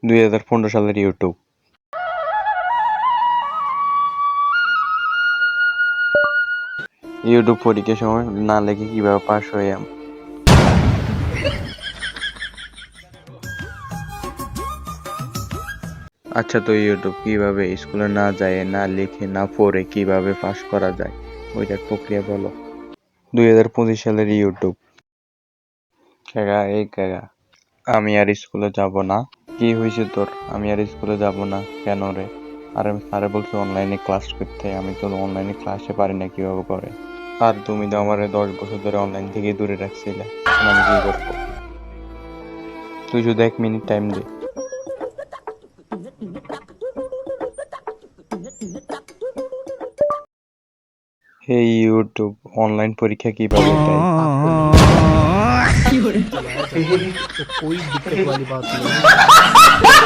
2015 সালের YouTube. YouTube পরীক্ষার সময় না লেখে কিভাবে পাস হইলাম। আচ্ছা, তো ইউটিউব কিভাবে স্কুলে না যায়, না লিখে, না পড়ে কিভাবে পাস করা যায় ওইটার প্রক্রিয়া বলো। 2025 সালের ইউটিউব। কাকা, আমি আর স্কুলে যাব না। কি হয়েছে তোর? আমি আর স্কুলে যাব না কেন রে? আরে স্যারে বলছে অনলাইনে ক্লাস করতে, আমি তো অনলাইনে ক্লাসে পারি না কিভাবে করে। আর তুমি তো আমার 10 বছর ধরে অনলাইন থেকে দূরে রাখছিলে, এখন আমি কি করবো? তুই শুধু 1 মিনিট টাইম দে। হে ইউটিউব, অনলাइन परीक्षा কিভাবে দেয়? तो कोई दिक्कत वाली बात नहीं है।